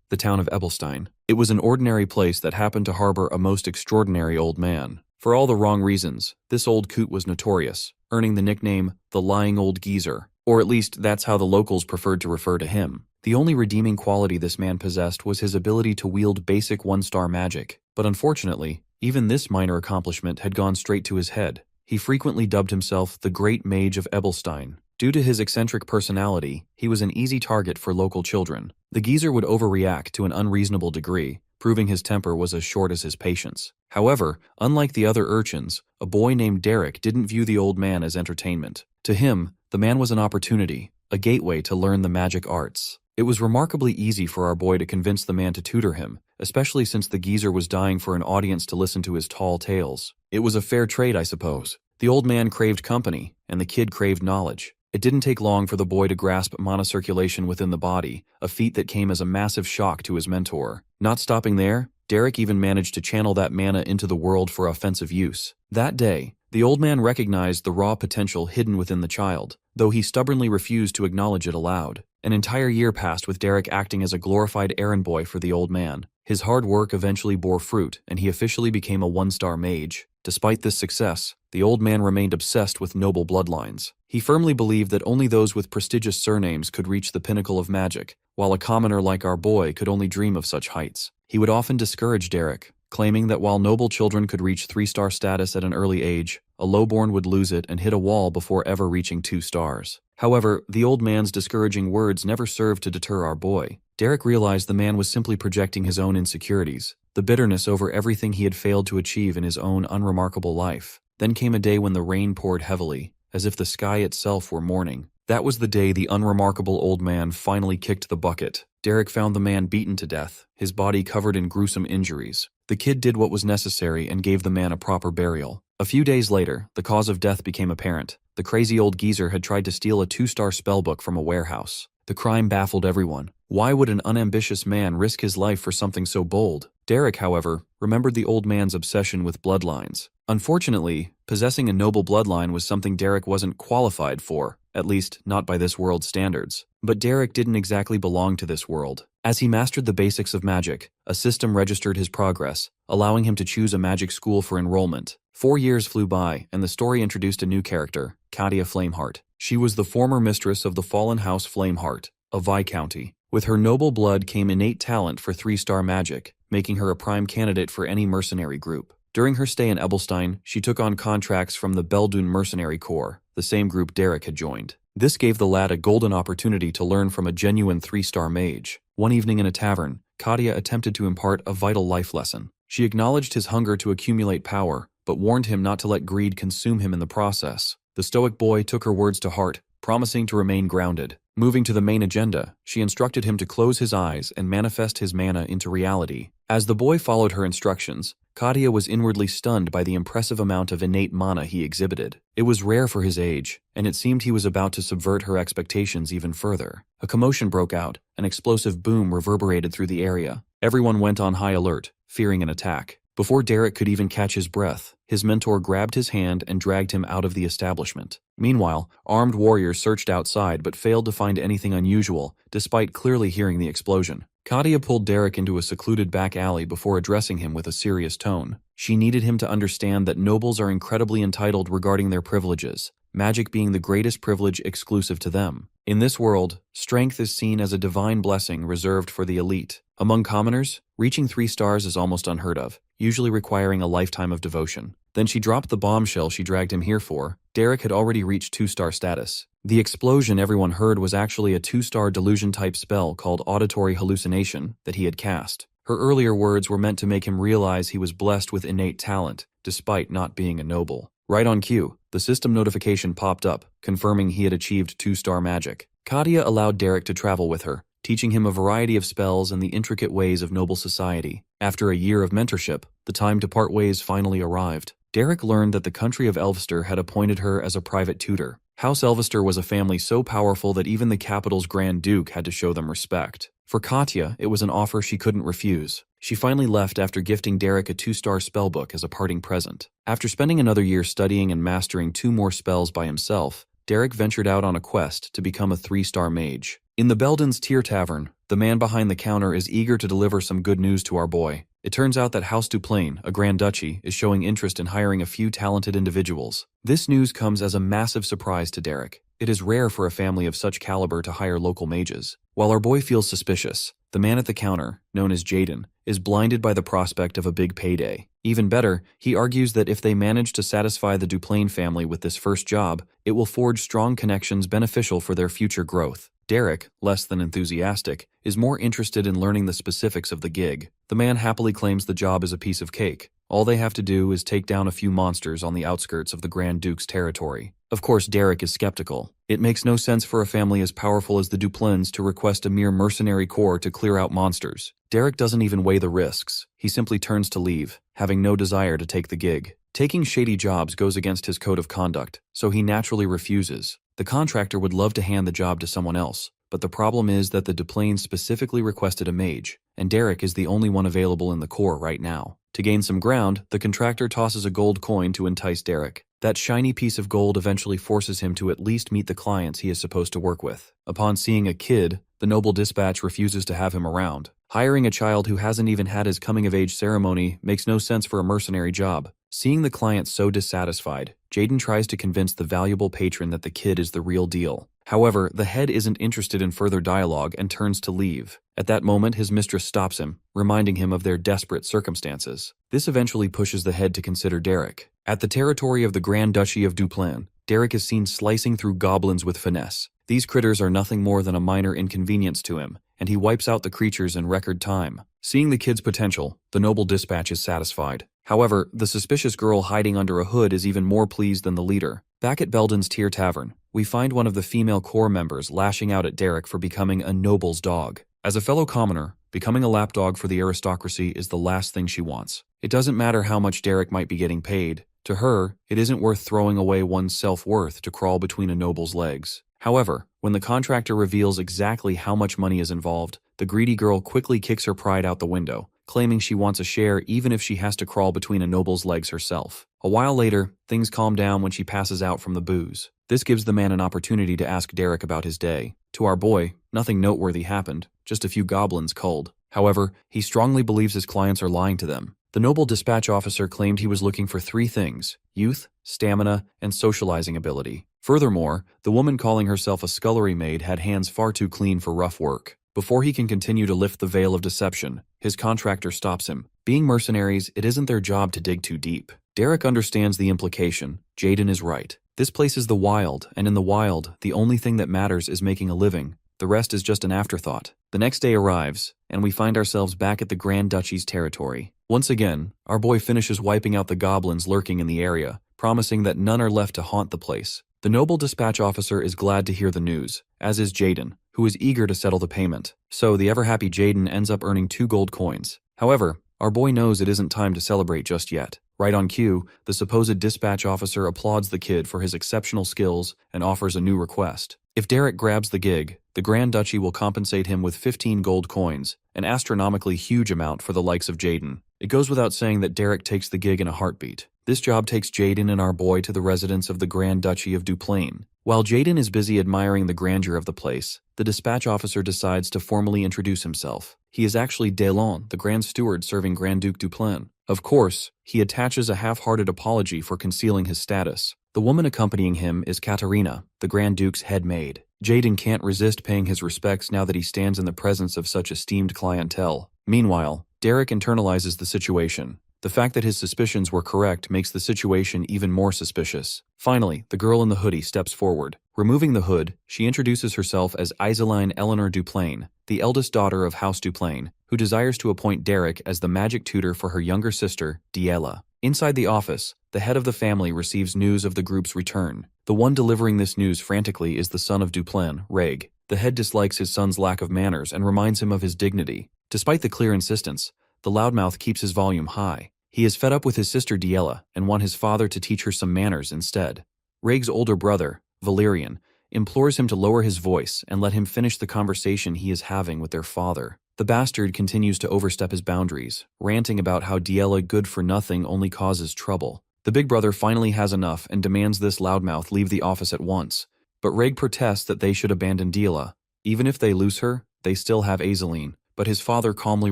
the town of Ebelstein. It was an ordinary place that happened to harbor a most extraordinary old man. For all the wrong reasons, this old coot was notorious, earning the nickname the Lying Old Geezer, or at least that's how the locals preferred to refer to him. The only redeeming quality this man possessed was his ability to wield basic one-star magic, but unfortunately, even this minor accomplishment had gone straight to his head. He frequently dubbed himself the Great Mage of Ebelstein. Due to his eccentric personality, he was an easy target for local children. The geezer would overreact to an unreasonable degree, proving his temper was as short as his patience. However, unlike the other urchins, a boy named Derrick didn't view the old man as entertainment. To him, the man was an opportunity, a gateway to learn the magic arts. It was remarkably easy for our boy to convince the man to tutor him, especially since the geezer was dying for an audience to listen to his tall tales. It was a fair trade, I suppose. The old man craved company, and the kid craved knowledge. It didn't take long for the boy to grasp monocirculation within the body, a feat that came as a massive shock to his mentor. Not stopping there, Derrick even managed to channel that mana into the world for offensive use. That day, the old man recognized the raw potential hidden within the child, though he stubbornly refused to acknowledge it aloud. An entire year passed with Derrick acting as a glorified errand boy for the old man. His hard work eventually bore fruit, and he officially became a one-star mage. Despite this success, the old man remained obsessed with noble bloodlines. He firmly believed that only those with prestigious surnames could reach the pinnacle of magic, while a commoner like our boy could only dream of such heights. He would often discourage Derrick, claiming that while noble children could reach 3-star status at an early age, a lowborn would lose it and hit a wall before ever reaching 2 stars. However, the old man's discouraging words never served to deter our boy. Derrick realized the man was simply projecting his own insecurities, the bitterness over everything he had failed to achieve in his own unremarkable life. Then came a day when the rain poured heavily, as if the sky itself were mourning. That was the day the unremarkable old man finally kicked the bucket. Derrick found the man beaten to death, his body covered in gruesome injuries. The kid did what was necessary and gave the man a proper burial. A few days later, the cause of death became apparent. The crazy old geezer had tried to steal a 2-star spellbook from a warehouse. The crime baffled everyone. Why would an unambitious man risk his life for something so bold? Derrick, however, remembered the old man's obsession with bloodlines. Unfortunately, possessing a noble bloodline was something Derrick wasn't qualified for, at least not by this world's standards. But Derrick didn't exactly belong to this world. As he mastered the basics of magic, a system registered his progress, allowing him to choose a magic school for enrollment. 4 years flew by, and the story introduced a new character, Katia Flameheart. She was the former mistress of the fallen house Flameheart, a viscounty. With her noble blood came innate talent for 3-star magic, making her a prime candidate for any mercenary group. During her stay in Ebelstein, she took on contracts from the Beldun Mercenary Corps, the same group Derrick had joined. This gave the lad a golden opportunity to learn from a genuine 3-star mage. One evening in a tavern, Katia attempted to impart a vital life lesson. She acknowledged his hunger to accumulate power, but warned him not to let greed consume him in the process. The stoic boy took her words to heart, promising to remain grounded. Moving to the main agenda, she instructed him to close his eyes and manifest his mana into reality. As the boy followed her instructions, Katia was inwardly stunned by the impressive amount of innate mana he exhibited. It was rare for his age, and it seemed he was about to subvert her expectations even further. A commotion broke out, an explosive boom reverberated through the area. Everyone went on high alert, fearing an attack. Before Derrick could even catch his breath, his mentor grabbed his hand and dragged him out of the establishment. Meanwhile, armed warriors searched outside but failed to find anything unusual, despite clearly hearing the explosion. Katia pulled Derrick into a secluded back alley before addressing him with a serious tone. She needed him to understand that nobles are incredibly entitled regarding their privileges, magic being the greatest privilege exclusive to them. In this world, strength is seen as a divine blessing reserved for the elite. Among commoners, reaching 3 stars is almost unheard of, usually requiring a lifetime of devotion. Then she dropped the bombshell she dragged him here for. Derrick had already reached 2-star status. The explosion everyone heard was actually a 2-star delusion-type spell called Auditory Hallucination that he had cast. Her earlier words were meant to make him realize he was blessed with innate talent, despite not being a noble. Right on cue, the system notification popped up, confirming he had achieved 2-star magic. Katia allowed Derrick to travel with her, teaching him a variety of spells and the intricate ways of noble society. After a year of mentorship, the time to part ways finally arrived. Derrick learned that the country of Elvester had appointed her as a private tutor. House Elvester was a family so powerful that even the capital's Grand Duke had to show them respect. For Katia, it was an offer she couldn't refuse. She finally left after gifting Derrick a 2-star spellbook as a parting present. After spending another year studying and mastering 2 more spells by himself, Derrick ventured out on a quest to become a 3-star mage. In the Belden's Tier Tavern, the man behind the counter is eager to deliver some good news to our boy. It turns out that House Duplain, a Grand Duchy, is showing interest in hiring a few talented individuals. This news comes as a massive surprise to Derrick. It is rare for a family of such caliber to hire local mages. While our boy feels suspicious, the man at the counter, known as Jaden, is blinded by the prospect of a big payday. Even better, he argues that if they manage to satisfy the Duplain family with this first job, it will forge strong connections beneficial for their future growth. Derrick, less than enthusiastic, is more interested in learning the specifics of the gig. The man happily claims the job is a piece of cake. All they have to do is take down a few monsters on the outskirts of the Grand Duke's territory. Of course, Derrick is skeptical. It makes no sense for a family as powerful as the Duplains to request a mere mercenary corps to clear out monsters. Derrick doesn't even weigh the risks. He simply turns to leave, having no desire to take the gig. Taking shady jobs goes against his code of conduct, so he naturally refuses. The contractor would love to hand the job to someone else, but the problem is that the Duplains specifically requested a mage, and Derrick is the only one available in the corps right now. To gain some ground, the contractor tosses a gold coin to entice Derrick. That shiny piece of gold eventually forces him to at least meet the clients he is supposed to work with. Upon seeing a kid, the Noble Dispatch refuses to have him around. Hiring a child who hasn't even had his coming-of-age ceremony makes no sense for a mercenary job. Seeing the client so dissatisfied, Jaden tries to convince the valuable patron that the kid is the real deal. However, the head isn't interested in further dialogue and turns to leave. At that moment, his mistress stops him, reminding him of their desperate circumstances. This eventually pushes the head to consider Derrick. At the territory of the Grand Duchy of Duplain, Derrick is seen slicing through goblins with finesse. These critters are nothing more than a minor inconvenience to him, and he wipes out the creatures in record time. Seeing the kid's potential, the Noble Dispatch is satisfied. However, the suspicious girl hiding under a hood is even more pleased than the leader. Back at Belden's Tier Tavern, we find one of the female corps members lashing out at Derrick for becoming a noble's dog. As a fellow commoner, becoming a lapdog for the aristocracy is the last thing she wants. It doesn't matter how much Derrick might be getting paid. To her, it isn't worth throwing away one's self-worth to crawl between a noble's legs. However, when the contractor reveals exactly how much money is involved, the greedy girl quickly kicks her pride out the window, claiming she wants a share even if she has to crawl between a noble's legs herself. A while later, things calm down when she passes out from the booze. This gives the man an opportunity to ask Derrick about his day. To our boy, nothing noteworthy happened, just a few goblins culled. However, he strongly believes his clients are lying to them. The Noble Dispatch officer claimed he was looking for 3 things: youth, stamina, and socializing ability. Furthermore, the woman calling herself a scullery maid had hands far too clean for rough work. Before he can continue to lift the veil of deception, his contractor stops him. Being mercenaries, it isn't their job to dig too deep. Derrick understands the implication. Jaden is right. This place is the wild, and in the wild, the only thing that matters is making a living. The rest is just an afterthought. The next day arrives, and we find ourselves back at the Grand Duchy's territory. Once again, our boy finishes wiping out the goblins lurking in the area, promising that none are left to haunt the place. The Noble Dispatch officer is glad to hear the news, as is Jaden, who is eager to settle the payment. So the ever-happy Jaden ends up earning 2 gold coins. However, our boy knows it isn't time to celebrate just yet. Right on cue, the supposed dispatch officer applauds the kid for his exceptional skills and offers a new request. If Derrick grabs the gig, the Grand Duchy will compensate him with 15 gold coins, an astronomically huge amount for the likes of Jaden. It goes without saying that Derrick takes the gig in a heartbeat. This job takes Jaden and our boy to the residence of the Grand Duchy of Duplain. While Jaden is busy admiring the grandeur of the place, the dispatch officer decides to formally introduce himself. He is actually Delon, the Grand Steward serving Grand Duke Duplain. Of course, he attaches a half-hearted apology for concealing his status. The woman accompanying him is Katerina, the Grand Duke's head maid. Jaden can't resist paying his respects now that he stands in the presence of such esteemed clientele. Meanwhile, Derrick internalizes the situation. The fact that his suspicions were correct makes the situation even more suspicious. Finally, the girl in the hoodie steps forward. Removing the hood, she introduces herself as Iseline Eleanor Duplain, the eldest daughter of House Duplain, who desires to appoint Derrick as the magic tutor for her younger sister, Diela. Inside the office, the head of the family receives news of the group's return. The one delivering this news frantically is the son of Duplain, Reg. The head dislikes his son's lack of manners and reminds him of his dignity. Despite the clear insistence, the loudmouth keeps his volume high. He is fed up with his sister Diela and wants his father to teach her some manners instead. Reg's older brother, Valerian, implores him to lower his voice and let him finish the conversation he is having with their father. The bastard continues to overstep his boundaries, ranting about how Diela good for nothing only causes trouble. The big brother finally has enough and demands this loudmouth leave the office at once, but Reg protests that they should abandon Diela. Even if they lose her, they still have Aiseline, but his father calmly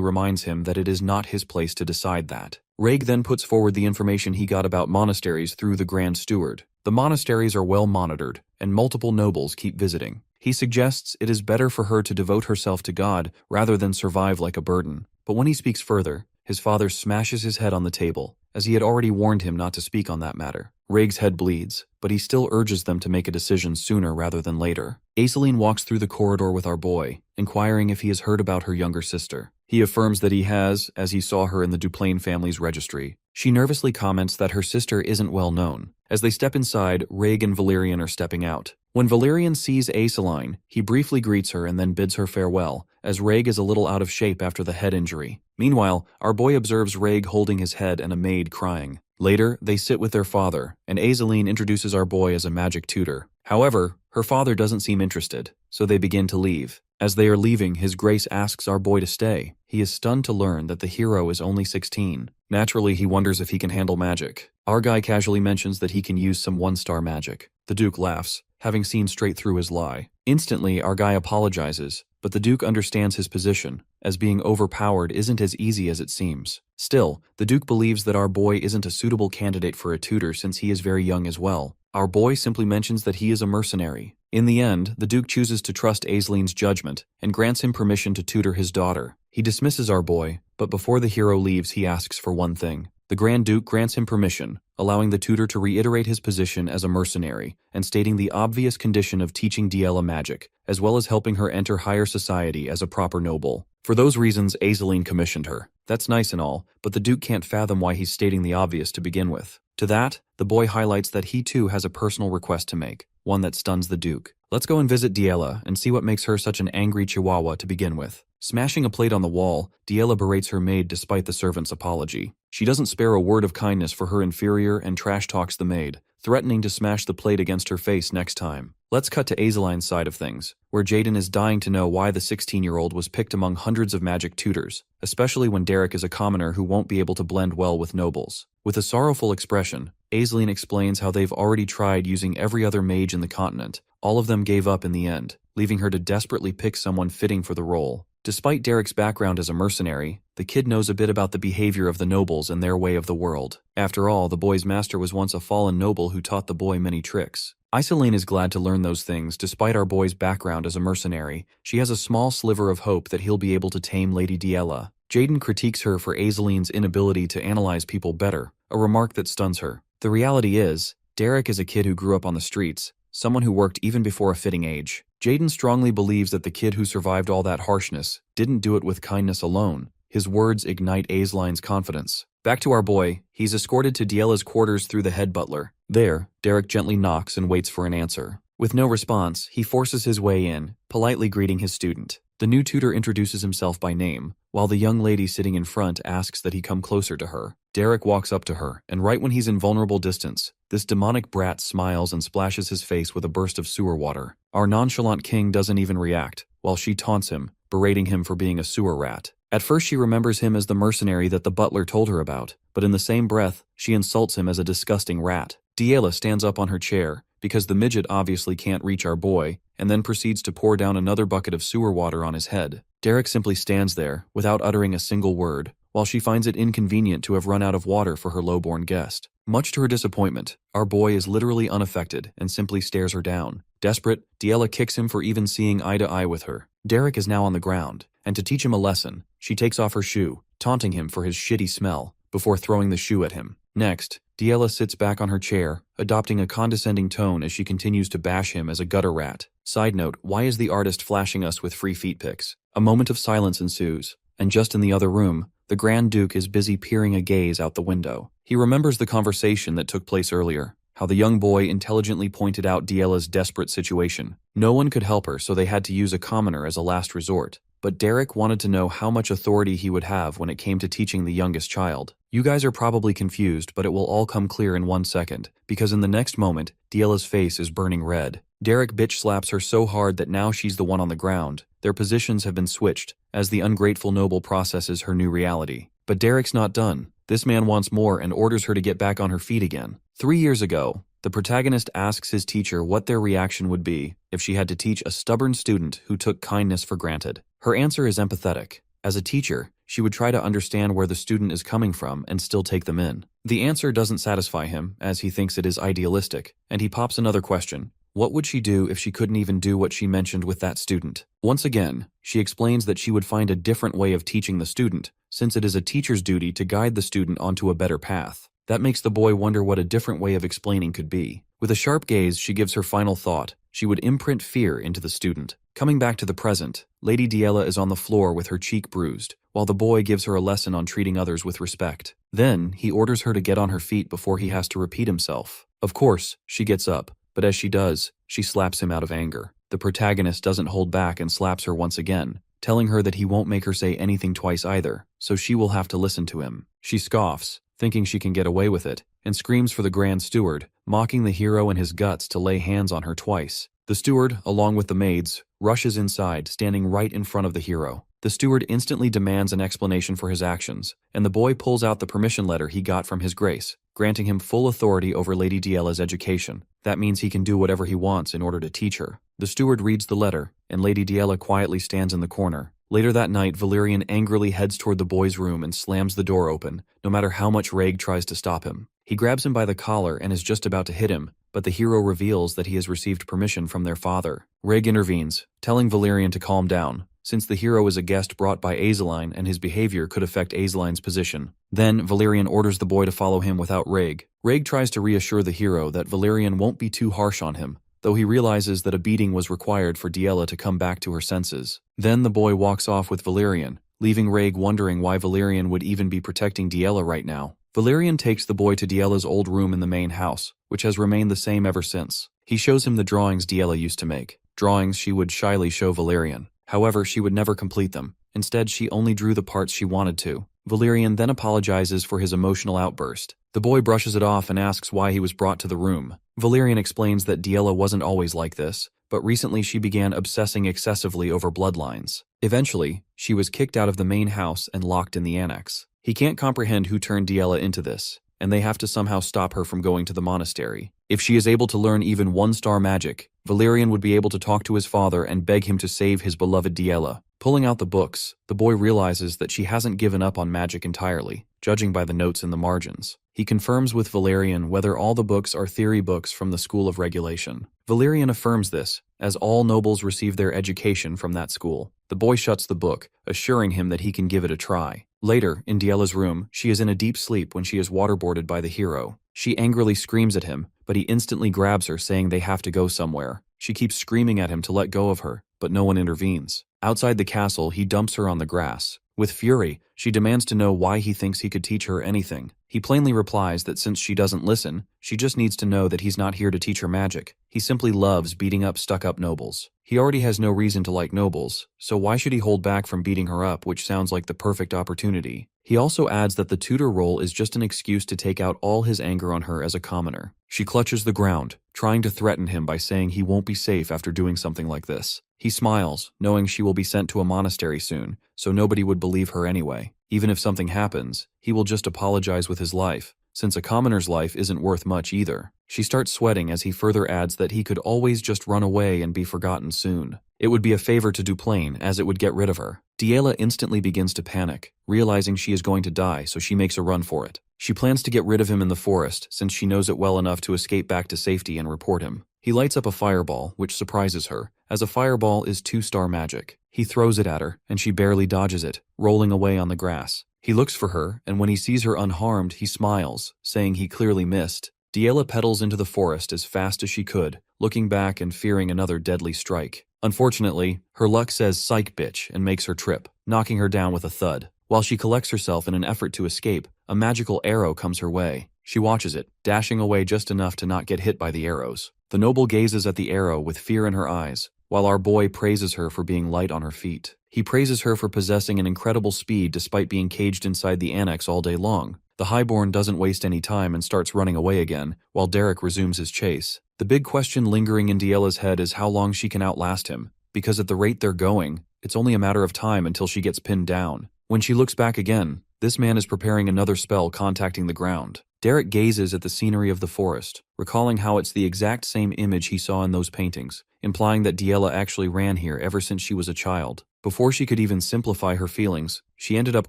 reminds him that it is not his place to decide that. Rhaeg then puts forward the information he got about monasteries through the Grand Steward. The monasteries are well monitored, and multiple nobles keep visiting. He suggests it is better for her to devote herself to God rather than survive like a burden. But when he speaks further, his father smashes his head on the table, as he had already warned him not to speak on that matter. Rhaeg's head bleeds, but he still urges them to make a decision sooner rather than later. Aiseline walks through the corridor with our boy, inquiring if he has heard about her younger sister. He affirms that he has, as he saw her in the Duplain family's registry. She nervously comments that her sister isn't well known. As they step inside, Rhaeg and Valerian are stepping out. When Valerian sees Aiseline, he briefly greets her and then bids her farewell, as Rhaeg is a little out of shape after the head injury. Meanwhile, our boy observes Rhaeg holding his head and a maid crying. Later, they sit with their father, and Aiseline introduces our boy as a magic tutor. However, her father doesn't seem interested, so they begin to leave. As they are leaving, His Grace asks our boy to stay. He is stunned to learn that the hero is only 16. Naturally, he wonders if he can handle magic. Our guy casually mentions that he can use some one-star magic. The Duke laughs, having seen straight through his lie. Instantly, our guy apologizes, but the Duke understands his position, as being overpowered isn't as easy as it seems. Still, the Duke believes that our boy isn't a suitable candidate for a tutor since he is very young as well. Our boy simply mentions that he is a mercenary. In the end, the Duke chooses to trust Aiseline's judgment and grants him permission to tutor his daughter. He dismisses our boy, but before the hero leaves, he asks for one thing. The Grand Duke grants him permission, allowing the tutor to reiterate his position as a mercenary and stating the obvious condition of teaching Diela magic, as well as helping her enter higher society as a proper noble. For those reasons, Aiseline commissioned her. That's nice and all, but the Duke can't fathom why he's stating the obvious to begin with. To that, the boy highlights that he too has a personal request to make, one that stuns the Duke. Let's go and visit Diela and see what makes her such an angry chihuahua to begin with. Smashing a plate on the wall, Diela berates her maid despite the servant's apology. She doesn't spare a word of kindness for her inferior and trash talks the maid, threatening to smash the plate against her face next time. Let's cut to Aiseline's side of things, where Jaden is dying to know why the 16-year-old was picked among hundreds of magic tutors, especially when Derrick is a commoner who won't be able to blend well with nobles. With a sorrowful expression, Aiseline explains how they've already tried using every other mage in the continent. All of them gave up in the end, leaving her to desperately pick someone fitting for the role. Despite Derrick's background as a mercenary, the kid knows a bit about the behavior of the nobles and their way of the world. After all, the boy's master was once a fallen noble who taught the boy many tricks. Aiseline is glad to learn those things. Despite our boy's background as a mercenary, she has a small sliver of hope that he'll be able to tame Lady Diela. Jaden critiques her for Aiseline's inability to analyze people better, a remark that stuns her. The reality is, Derrick is a kid who grew up on the streets, someone who worked even before a fitting age. Jaden strongly believes that the kid who survived all that harshness didn't do it with kindness alone. His words ignite Aiseline's confidence. Back to our boy, he's escorted to Diela's quarters through the head butler. There, Derrick gently knocks and waits for an answer. With no response, he forces his way in, politely greeting his student. The new tutor introduces himself by name, while the young lady sitting in front asks that he come closer to her. Derrick walks up to her, and right when he's in vulnerable distance, this demonic brat smiles and splashes his face with a burst of sewer water. Our nonchalant king doesn't even react, while she taunts him, berating him for being a sewer rat. At first she remembers him as the mercenary that the butler told her about, but in the same breath, she insults him as a disgusting rat. Diela stands up on her chair, because the midget obviously can't reach our boy, and then proceeds to pour down another bucket of sewer water on his head. Derrick simply stands there, without uttering a single word, while she finds it inconvenient to have run out of water for her lowborn guest. Much to her disappointment, our boy is literally unaffected and simply stares her down. Desperate, Diela kicks him for even seeing eye to eye with her. Derrick is now on the ground, and to teach him a lesson, she takes off her shoe, taunting him for his shitty smell, before throwing the shoe at him. Next, Diela sits back on her chair, adopting a condescending tone as she continues to bash him as a gutter rat. Side note, why is the artist flashing us with free feet pics? A moment of silence ensues, and just in the other room, the Grand Duke is busy peering a gaze out the window. He remembers the conversation that took place earlier, how the young boy intelligently pointed out Diela's desperate situation. No one could help her, so they had to use a commoner as a last resort. But Derrick wanted to know how much authority he would have when it came to teaching the youngest child. You guys are probably confused, but it will all come clear in 1 second, because in the next moment, Diela's face is burning red. Derrick bitch slaps her so hard that now she's the one on the ground. Their positions have been switched, as the ungrateful noble processes her new reality. But Derrick's not done. This man wants more and orders her to get back on her feet again. 3 years ago, The protagonist asks his teacher what their reaction would be if she had to teach a stubborn student who took kindness for granted. Her answer is empathetic. As a teacher, she would try to understand where the student is coming from and still take them in. The answer doesn't satisfy him, as he thinks it is idealistic, and he pops another question. What would she do if she couldn't even do what she mentioned with that student? Once again, she explains that she would find a different way of teaching the student, since it is a teacher's duty to guide the student onto a better path. That makes the boy wonder what a different way of explaining could be. With a sharp gaze, she gives her final thought. She would imprint fear into the student. Coming back to the present, Lady Diella is on the floor with her cheek bruised, while the boy gives her a lesson on treating others with respect. Then, he orders her to get on her feet before he has to repeat himself. Of course, she gets up, but as she does, she slaps him out of anger. The protagonist doesn't hold back and slaps her once again, telling her that he won't make her say anything twice either, so she will have to listen to him. She scoffs, thinking she can get away with it, and screams for the Grand Steward, mocking the hero and his guts to lay hands on her twice. The steward, along with the maids, rushes inside, standing right in front of the hero. The steward instantly demands an explanation for his actions, and the boy pulls out the permission letter he got from His Grace, granting him full authority over Lady Diella's education. That means he can do whatever he wants in order to teach her. The steward reads the letter, and Lady Diella quietly stands in the corner. Later that night, Valerian angrily heads toward the boy's room and slams the door open, no matter how much Reg tries to stop him. He grabs him by the collar and is just about to hit him, but the hero reveals that he has received permission from their father. Reg intervenes, telling Valerian to calm down, since the hero is a guest brought by Azeline and his behavior could affect Azeline's position. Then, Valerian orders the boy to follow him without Reg. Reg tries to reassure the hero that Valerian won't be too harsh on him, though he realizes that a beating was required for Diella to come back to her senses. Then the boy walks off with Valerian, leaving Reg wondering why Valerian would even be protecting Diella right now. Valerian takes the boy to Diella's old room in the main house, which has remained the same ever since. He shows him the drawings Diella used to make, drawings she would shyly show Valerian. However, she would never complete them. Instead, she only drew the parts she wanted to. Valerian then apologizes for his emotional outburst. The boy brushes it off and asks why he was brought to the room. Valerian explains that Diella wasn't always like this, but recently she began obsessing excessively over bloodlines. Eventually, she was kicked out of the main house and locked in the annex. He can't comprehend who turned Diella into this, and they have to somehow stop her from going to the monastery. If she is able to learn even one-star magic, Valerian would be able to talk to his father and beg him to save his beloved Diella. Pulling out the books, the boy realizes that she hasn't given up on magic entirely, judging by the notes in the margins. He confirms with Valerian whether all the books are theory books from the School of Regulation. Valerian affirms this, as all nobles receive their education from that school. The boy shuts the book, assuring him that he can give it a try. Later, in Diella's room, she is in a deep sleep when she is waterboarded by the hero. She angrily screams at him, but he instantly grabs her, saying they have to go somewhere. She keeps screaming at him to let go of her, but no one intervenes. Outside the castle, he dumps her on the grass. With fury, she demands to know why he thinks he could teach her anything. He plainly replies that since she doesn't listen, she just needs to know that he's not here to teach her magic. He simply loves beating up stuck-up nobles. He already has no reason to like nobles, so why should he hold back from beating her up, which sounds like the perfect opportunity? He also adds that the tutor role is just an excuse to take out all his anger on her as a commoner. She clutches the ground, trying to threaten him by saying he won't be safe after doing something like this. He smiles, knowing she will be sent to a monastery soon, so nobody would believe her anyway. Even if something happens, he will just apologize with his life, since a commoner's life isn't worth much either. She starts sweating as he further adds that he could always just run away and be forgotten soon. It would be a favor to Duplain, as it would get rid of her. Diella instantly begins to panic, realizing she is going to die, so she makes a run for it. She plans to get rid of him in the forest, since she knows it well enough to escape back to safety and report him. He lights up a fireball, which surprises her, as a fireball is 2-star magic. He throws it at her, and she barely dodges it, rolling away on the grass. He looks for her, and when he sees her unharmed, he smiles, saying he clearly missed. Diella pedals into the forest as fast as she could, looking back and fearing another deadly strike. Unfortunately, her luck says psych bitch and makes her trip, knocking her down with a thud. While she collects herself in an effort to escape, a magical arrow comes her way. She watches it, dashing away just enough to not get hit by the arrows. The noble gazes at the arrow with fear in her eyes, while our boy praises her for being light on her feet. He praises her for possessing an incredible speed despite being caged inside the annex all day long. The highborn doesn't waste any time and starts running away again, while Derrick resumes his chase. The big question lingering in Diella's head is how long she can outlast him, because at the rate they're going, it's only a matter of time until she gets pinned down. When she looks back again, this man is preparing another spell contacting the ground. Derrick gazes at the scenery of the forest, recalling how it's the exact same image he saw in those paintings, implying that Diela actually ran here ever since she was a child. Before she could even simplify her feelings, she ended up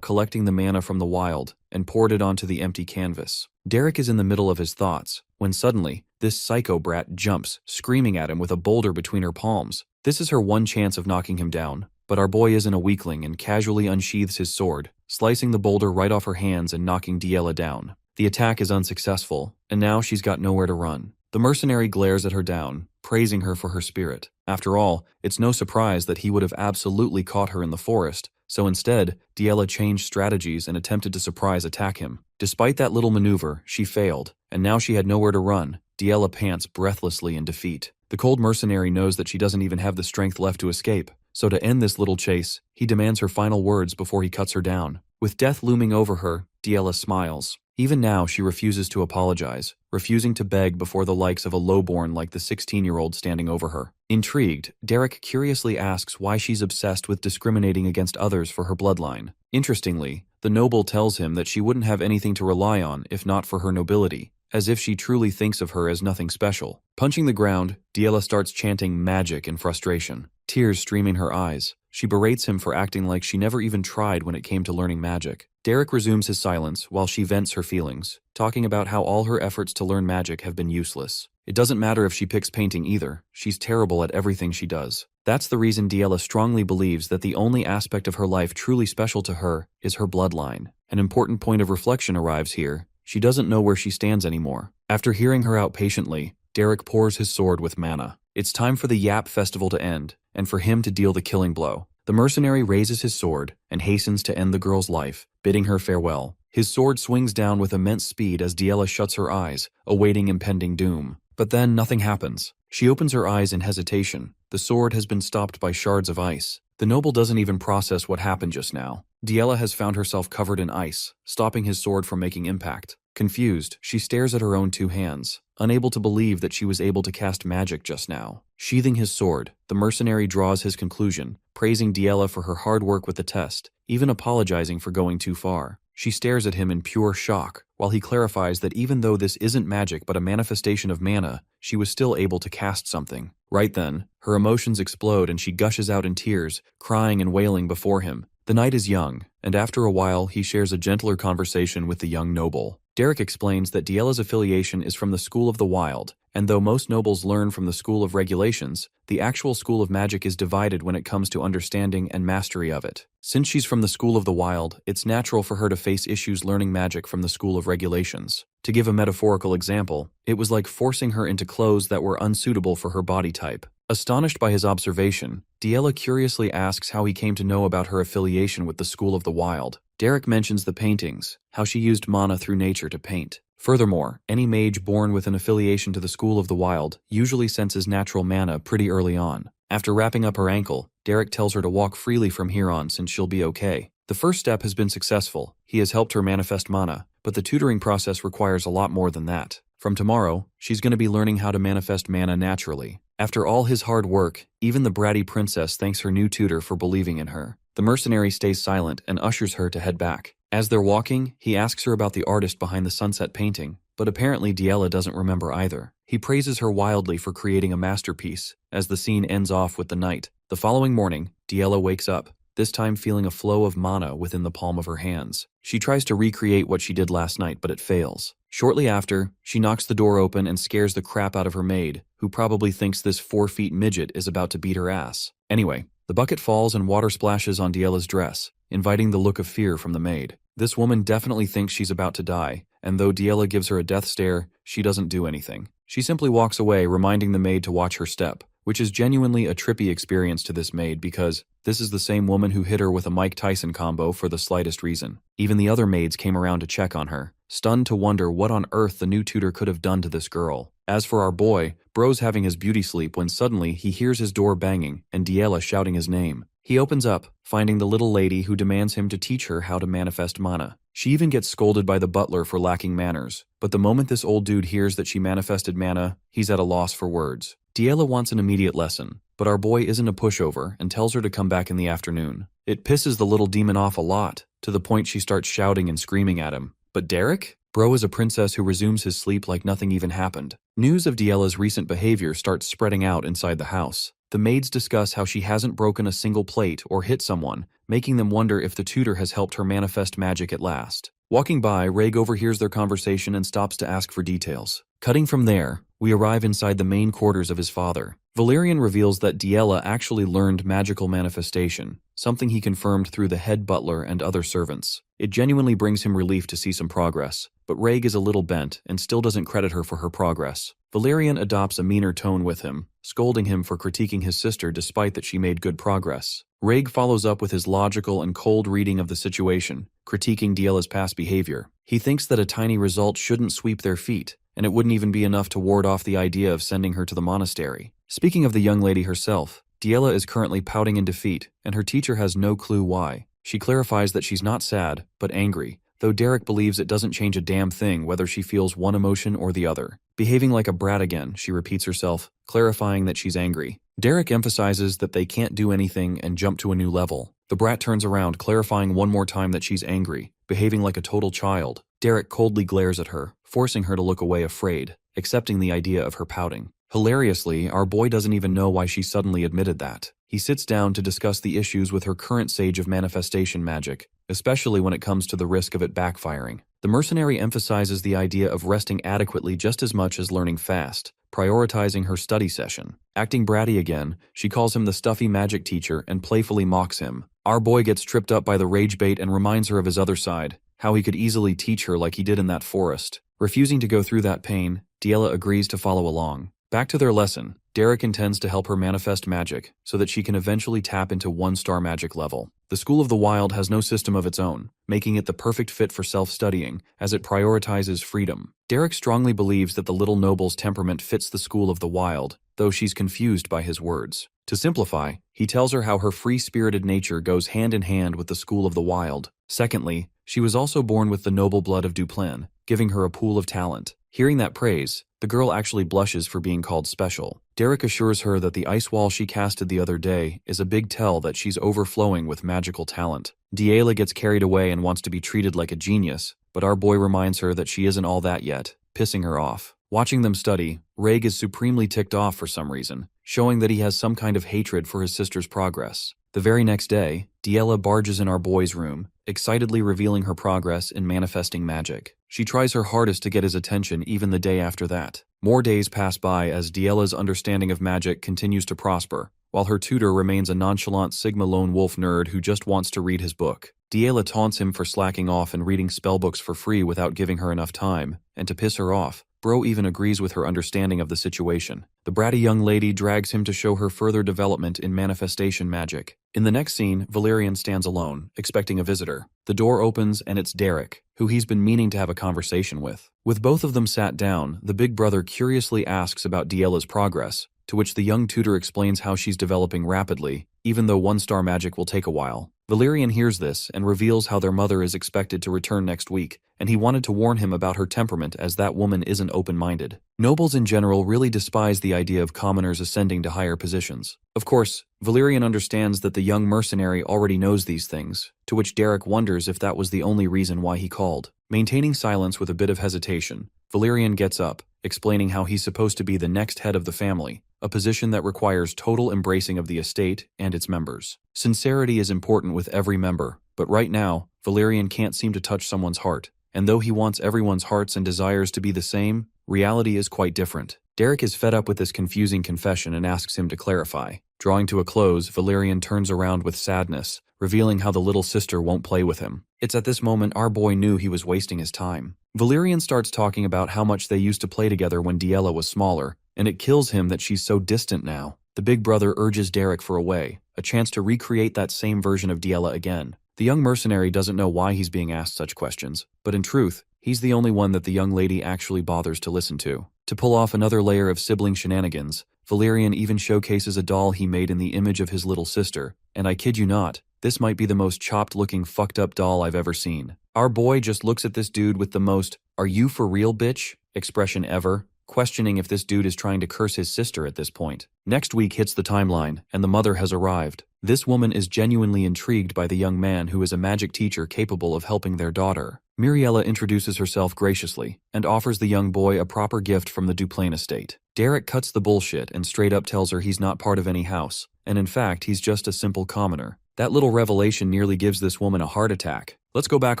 collecting the mana from the wild and poured it onto the empty canvas. Derrick is in the middle of his thoughts, when suddenly, this psycho brat jumps, screaming at him with a boulder between her palms. This is her one chance of knocking him down, but our boy isn't a weakling and casually unsheathes his sword, slicing the boulder right off her hands and knocking Diela down. The attack is unsuccessful, and now she's got nowhere to run. The mercenary glares at her down, praising her for her spirit. After all, it's no surprise that he would have absolutely caught her in the forest, so instead, Diela changed strategies and attempted to surprise attack him. Despite that little maneuver, she failed, and now she had nowhere to run. Diela pants breathlessly in defeat. The cold mercenary knows that she doesn't even have the strength left to escape, so to end this little chase, he demands her final words before he cuts her down. With death looming over her, Diela smiles. Even now, she refuses to apologize, refusing to beg before the likes of a lowborn like the 16-year-old standing over her. Intrigued, Derrick curiously asks why she's obsessed with discriminating against others for her bloodline. Interestingly, the noble tells him that she wouldn't have anything to rely on if not for her nobility, as if she truly thinks of her as nothing special. Punching the ground, Diela starts chanting magic in frustration, tears streaming her eyes. She berates him for acting like she never even tried when it came to learning magic. Derrick resumes his silence while she vents her feelings, talking about how all her efforts to learn magic have been useless. It doesn't matter if she picks painting either, she's terrible at everything she does. That's the reason Diela strongly believes that the only aspect of her life truly special to her is her bloodline. An important point of reflection arrives here. She doesn't know where she stands anymore. After hearing her out patiently, Derrick pours his sword with mana. It's time for the Yap Festival to end, and for him to deal the killing blow. The mercenary raises his sword and hastens to end the girl's life, bidding her farewell. His sword swings down with immense speed as Diela shuts her eyes, awaiting impending doom. But then nothing happens. She opens her eyes in hesitation. The sword has been stopped by shards of ice. The noble doesn't even process what happened just now. Diela has found herself covered in ice, stopping his sword from making impact. Confused, she stares at her own two hands, unable to believe that she was able to cast magic just now. Sheathing his sword, the mercenary draws his conclusion, praising Diela for her hard work with the test, even apologizing for going too far. She stares at him in pure shock, while he clarifies that even though this isn't magic but a manifestation of mana, she was still able to cast something. Right then, her emotions explode and she gushes out in tears, crying and wailing before him. The knight is young, and after a while he shares a gentler conversation with the young noble. Derrick explains that Diela's affiliation is from the School of the Wild, and though most nobles learn from the School of Regulations, the actual School of Magic is divided when it comes to understanding and mastery of it. Since she's from the School of the Wild, it's natural for her to face issues learning magic from the School of Regulations. To give a metaphorical example, it was like forcing her into clothes that were unsuitable for her body type. Astonished by his observation, Diela curiously asks how he came to know about her affiliation with the School of the Wild. Derrick mentions the paintings, how she used mana through nature to paint. Furthermore, any mage born with an affiliation to the School of the Wild usually senses natural mana pretty early on. After wrapping up her ankle, Derrick tells her to walk freely from here on since she'll be okay. The first step has been successful. He has helped her manifest mana, but the tutoring process requires a lot more than that. From tomorrow, she's going to be learning how to manifest mana naturally. After all his hard work, even the bratty princess thanks her new tutor for believing in her. The mercenary stays silent and ushers her to head back. As they're walking, he asks her about the artist behind the sunset painting, but apparently Diela doesn't remember either. He praises her wildly for creating a masterpiece, as the scene ends off with the night. The following morning, Diela wakes up, this time feeling a flow of mana within the palm of her hands. She tries to recreate what she did last night, but it fails. Shortly after, she knocks the door open and scares the crap out of her maid, who probably thinks this 4-feet midget is about to beat her ass. Anyway, the bucket falls and water splashes on Diela's dress, inviting the look of fear from the maid. This woman definitely thinks she's about to die, and though Diela gives her a death stare, she doesn't do anything. She simply walks away, reminding the maid to watch her step, which is genuinely a trippy experience to this maid because this is the same woman who hit her with a Mike Tyson combo for the slightest reason. Even the other maids came around to check on her, stunned to wonder what on earth the new tutor could have done to this girl. As for our boy, bro's having his beauty sleep when suddenly he hears his door banging and Diela shouting his name. He opens up, finding the little lady who demands him to teach her how to manifest mana. She even gets scolded by the butler for lacking manners, but the moment this old dude hears that she manifested mana, he's at a loss for words. Diela wants an immediate lesson, but our boy isn't a pushover and tells her to come back in the afternoon. It pisses the little demon off a lot, to the point she starts shouting and screaming at him. But Derrick? Bro is a princess who resumes his sleep like nothing even happened. News of Diela's recent behavior starts spreading out inside the house. The maids discuss how she hasn't broken a single plate or hit someone, making them wonder if the tutor has helped her manifest magic at last. Walking by, Reg overhears their conversation and stops to ask for details. Cutting from there, we arrive inside the main quarters of his father. Valerian reveals that Diela actually learned magical manifestation, something he confirmed through the head butler and other servants. It genuinely brings him relief to see some progress, but Reg is a little bent and still doesn't credit her for her progress. Valerian adopts a meaner tone with him, scolding him for critiquing his sister despite that she made good progress. Reg follows up with his logical and cold reading of the situation, critiquing Diela's past behavior. He thinks that a tiny result shouldn't sweep their feet, and it wouldn't even be enough to ward off the idea of sending her to the monastery. Speaking of the young lady herself, Diela is currently pouting in defeat, and her teacher has no clue why. She clarifies that she's not sad, but angry, though Derrick believes it doesn't change a damn thing whether she feels one emotion or the other. Behaving like a brat again, she repeats herself, clarifying that she's angry. Derrick emphasizes that they can't do anything and jump to a new level. The brat turns around, clarifying one more time that she's angry, behaving like a total child. Derrick coldly glares at her, forcing her to look away afraid, accepting the idea of her pouting. Hilariously, our boy doesn't even know why she suddenly admitted that. He sits down to discuss the issues with her current sage of manifestation magic, especially when it comes to the risk of it backfiring. The mercenary emphasizes the idea of resting adequately just as much as learning fast, prioritizing her study session. Acting bratty again, she calls him the stuffy magic teacher and playfully mocks him. Our boy gets tripped up by the rage bait and reminds her of his other side, how he could easily teach her like he did in that forest. Refusing to go through that pain, Diela agrees to follow along. Back to their lesson, Derrick intends to help her manifest magic so that she can eventually tap into 1-star magic level. The School of the Wild has no system of its own, making it the perfect fit for self-studying, as it prioritizes freedom. Derrick strongly believes that the little noble's temperament fits the School of the Wild, though she's confused by his words. To simplify, he tells her how her free-spirited nature goes hand in hand with the School of the Wild. Secondly, she was also born with the noble blood of Duplain, giving her a pool of talent. Hearing that praise, the girl actually blushes for being called special. Derrick assures her that the ice wall she casted the other day is a big tell that she's overflowing with magical talent. Diela gets carried away and wants to be treated like a genius, but our boy reminds her that she isn't all that yet, pissing her off. Watching them study, Reg is supremely ticked off for some reason, showing that he has some kind of hatred for his sister's progress. The very next day, Diela barges in our boy's room, excitedly revealing her progress in manifesting magic. She tries her hardest to get his attention even the day after that. More days pass by as Diela's understanding of magic continues to prosper, while her tutor remains a nonchalant Sigma lone wolf nerd who just wants to read his book. Diela taunts him for slacking off and reading spellbooks for free without giving her enough time, and to piss her off, Bro even agrees with her understanding of the situation. The bratty young lady drags him to show her further development in manifestation magic. In the next scene, Valerian stands alone, expecting a visitor. The door opens and it's Derrick, who he's been meaning to have a conversation with. With both of them sat down, the big brother curiously asks about Diela's progress, to which the young tutor explains how she's developing rapidly, even though 1-star magic will take a while. Valerian hears this and reveals how their mother is expected to return next week, and he wanted to warn him about her temperament as that woman isn't open-minded. Nobles in general really despise the idea of commoners ascending to higher positions. Of course, Valerian understands that the young mercenary already knows these things, to which Derrick wonders if that was the only reason why he called. Maintaining silence with a bit of hesitation, Valerian gets up, explaining how he's supposed to be the next head of the family, a position that requires total embracing of the estate and its members. Sincerity is important with every member, but right now, Valerian can't seem to touch someone's heart, and though he wants everyone's hearts and desires to be the same, reality is quite different. Derrick is fed up with this confusing confession and asks him to clarify. Drawing to a close, Valerian turns around with sadness, revealing how the little sister won't play with him. It's at this moment our boy knew he was wasting his time. Valerian starts talking about how much they used to play together when Diela was smaller, and it kills him that she's so distant now. The big brother urges Derrick for a way, a chance to recreate that same version of Diela again. The young mercenary doesn't know why he's being asked such questions, but in truth, he's the only one that the young lady actually bothers to listen to. To pull off another layer of sibling shenanigans, Valerian even showcases a doll he made in the image of his little sister, and I kid you not, this might be the most chopped-looking fucked-up doll I've ever seen. Our boy just looks at this dude with the most, "Are you for real, bitch?" expression ever, questioning if this dude is trying to curse his sister at this point. Next week hits the timeline, and the mother has arrived. This woman is genuinely intrigued by the young man who is a magic teacher capable of helping their daughter. Muriella introduces herself graciously and offers the young boy a proper gift from the Duplain estate. Derrick cuts the bullshit and straight up tells her he's not part of any house, and in fact he's just a simple commoner. That little revelation nearly gives this woman a heart attack. Let's go back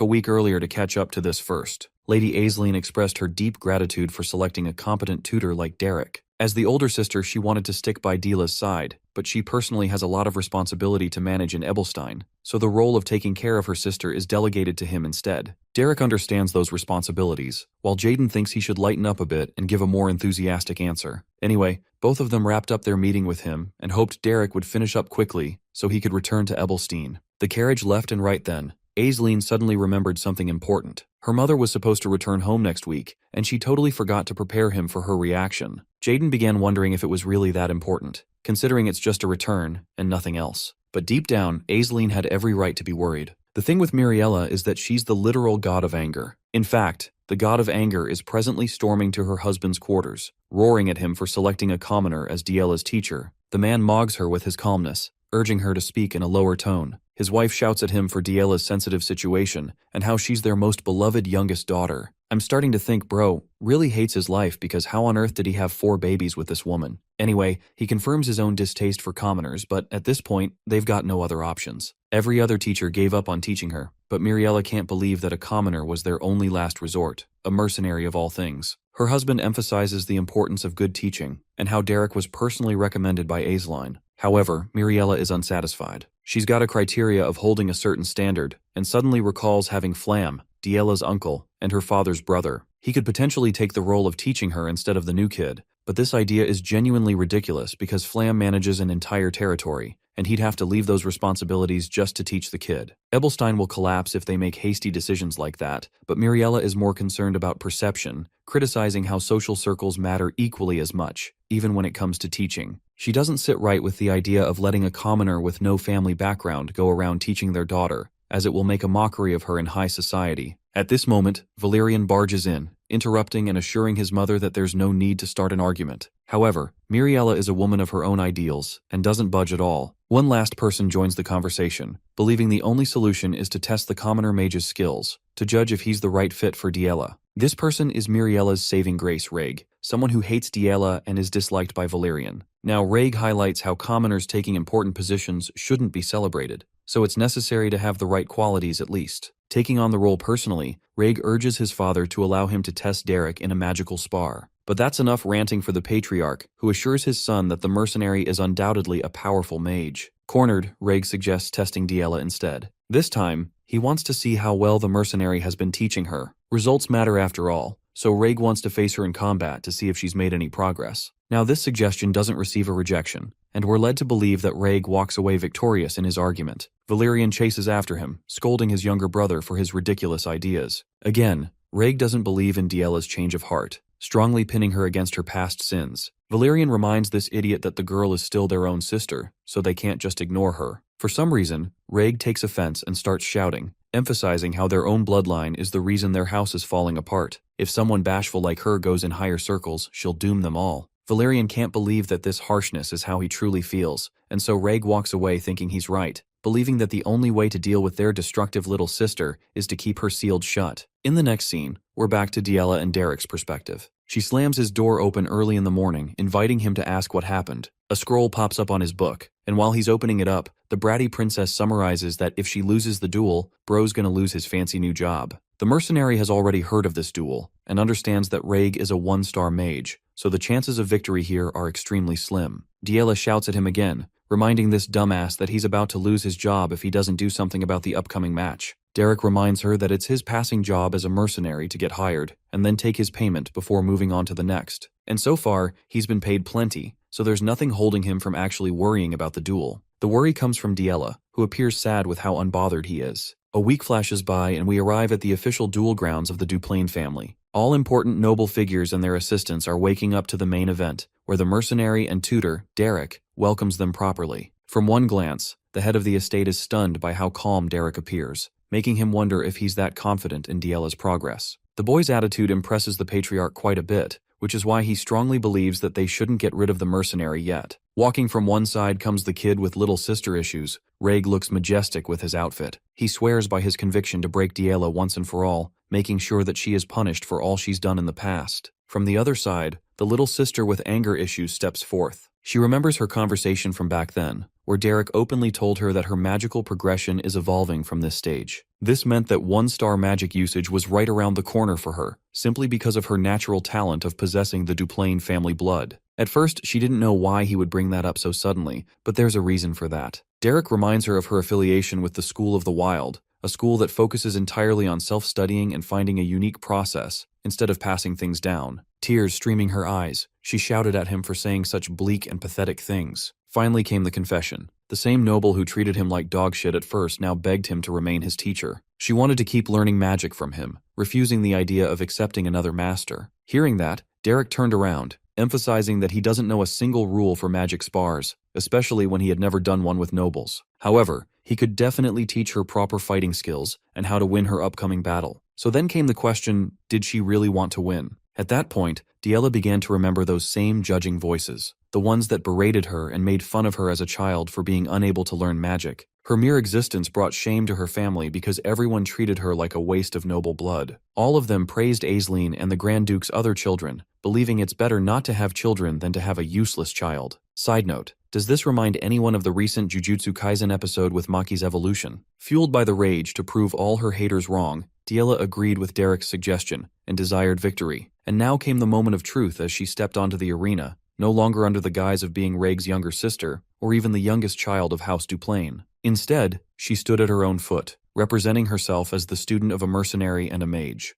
a week earlier to catch up to this first. Lady Aisling expressed her deep gratitude for selecting a competent tutor like Derrick. As the older sister, she wanted to stick by Dila's side, but she personally has a lot of responsibility to manage in Ebelstein, so the role of taking care of her sister is delegated to him instead. Derrick understands those responsibilities, while Jaden thinks he should lighten up a bit and give a more enthusiastic answer. Anyway, both of them wrapped up their meeting with him and hoped Derrick would finish up quickly so he could return to Ebelstein. The carriage left and right then. Aisling suddenly remembered something important. Her mother was supposed to return home next week, and she totally forgot to prepare him for her reaction. Jaden began wondering if it was really that important, considering it's just a return and nothing else. But deep down, Aisling had every right to be worried. The thing with Muriella is that she's the literal god of anger. In fact, the god of anger is presently storming to her husband's quarters, roaring at him for selecting a commoner as Diela's teacher. The man mogs her with his calmness, urging her to speak in a lower tone. His wife shouts at him for Diela's sensitive situation and how she's their most beloved youngest daughter. I'm starting to think bro really hates his life because how on earth did he have 4 babies with this woman? Anyway, he confirms his own distaste for commoners, but at this point, they've got no other options. Every other teacher gave up on teaching her, but Muriella can't believe that a commoner was their only last resort, a mercenary of all things. Her husband emphasizes the importance of good teaching and how Derrick was personally recommended by Aisling. However, Muriella is unsatisfied. She's got a criteria of holding a certain standard, and suddenly recalls having Flam, Diela's uncle, and her father's brother. He could potentially take the role of teaching her instead of the new kid, but this idea is genuinely ridiculous because Flam manages an entire territory, and he'd have to leave those responsibilities just to teach the kid. Ebelstein will collapse if they make hasty decisions like that, but Muriella is more concerned about perception, criticizing how social circles matter equally as much, even when it comes to teaching. She doesn't sit right with the idea of letting a commoner with no family background go around teaching their daughter, as it will make a mockery of her in high society. At this moment, Valerian barges in, interrupting and assuring his mother that there's no need to start an argument. However, Muriella is a woman of her own ideals and doesn't budge at all. One last person joins the conversation, believing the only solution is to test the commoner mage's skills, to judge if he's the right fit for Diela. This person is Muriella's saving grace, Reg, someone who hates Diela and is disliked by Valerian. Now, Reg highlights how commoners taking important positions shouldn't be celebrated, so it's necessary to have the right qualities at least. Taking on the role personally, Reg urges his father to allow him to test Derrick in a magical spar. But that's enough ranting for the patriarch, who assures his son that the mercenary is undoubtedly a powerful mage. Cornered, Reg suggests testing Diela instead. This time, he wants to see how well the mercenary has been teaching her. Results matter after all, so Reg wants to face her in combat to see if she's made any progress. Now this suggestion doesn't receive a rejection, and we're led to believe that Reg walks away victorious in his argument. Valerian chases after him, scolding his younger brother for his ridiculous ideas. Again, Reg doesn't believe in Diela's change of heart, strongly pinning her against her past sins. Valerian reminds this idiot that the girl is still their own sister, so they can't just ignore her. For some reason, Reg takes offense and starts shouting, emphasizing how their own bloodline is the reason their house is falling apart. If someone bashful like her goes in higher circles, she'll doom them all. Valerian can't believe that this harshness is how he truly feels, and so Reg walks away thinking he's right, believing that the only way to deal with their destructive little sister is to keep her sealed shut. In the next scene, we're back to Diela and Derrick's perspective. She slams his door open early in the morning, inviting him to ask what happened. A scroll pops up on his book, and while he's opening it up, the bratty princess summarizes that if she loses the duel, bro's gonna lose his fancy new job. The mercenary has already heard of this duel, and understands that Reg is a 1-star mage, so the chances of victory here are extremely slim. Diela shouts at him again, reminding this dumbass that he's about to lose his job if he doesn't do something about the upcoming match. Derrick reminds her that it's his passing job as a mercenary to get hired, and then take his payment before moving on to the next. And so far, he's been paid plenty, so there's nothing holding him from actually worrying about the duel. The worry comes from Diela, who appears sad with how unbothered he is. A week flashes by and we arrive at the official duel grounds of the Duplain family. All important noble figures and their assistants are waking up to the main event, where the mercenary and tutor, Derrick, welcomes them properly. From one glance, the head of the estate is stunned by how calm Derrick appears, making him wonder if he's that confident in Diela's progress. The boy's attitude impresses the patriarch quite a bit, which is why he strongly believes that they shouldn't get rid of the mercenary yet. Walking from one side comes the kid with little sister issues. Reg looks majestic with his outfit. He swears by his conviction to break Diela once and for all, making sure that she is punished for all she's done in the past. From the other side, the little sister with anger issues steps forth. She remembers her conversation from back then, where Derrick openly told her that her magical progression is evolving from this stage. This meant that one-star magic usage was right around the corner for her, simply because of her natural talent of possessing the Duplain family blood. At first, she didn't know why he would bring that up so suddenly, but there's a reason for that. Derrick reminds her of her affiliation with the School of the Wild, a school that focuses entirely on self-studying and finding a unique process, instead of passing things down. Tears streaming her eyes, she shouted at him for saying such bleak and pathetic things. Finally came the confession. The same noble who treated him like dog shit at first now begged him to remain his teacher. She wanted to keep learning magic from him, refusing the idea of accepting another master. Hearing that, Derrick turned around, emphasizing that he doesn't know a single rule for magic spars, especially when he had never done one with nobles. However, he could definitely teach her proper fighting skills and how to win her upcoming battle. So then came the question, did she really want to win? At that point, Diella began to remember those same judging voices, the ones that berated her and made fun of her as a child for being unable to learn magic. Her mere existence brought shame to her family because everyone treated her like a waste of noble blood. All of them praised Aisling and the Grand Duke's other children, believing it's better not to have children than to have a useless child. Side note, does this remind anyone of the recent Jujutsu Kaisen episode with Maki's evolution? Fueled by the rage to prove all her haters wrong, Diella agreed with Derrick's suggestion and desired victory. And now came the moment of truth as she stepped onto the arena, no longer under the guise of being Raig's younger sister, or even the youngest child of House Duplain. Instead, she stood at her own foot, representing herself as the student of a mercenary and a mage.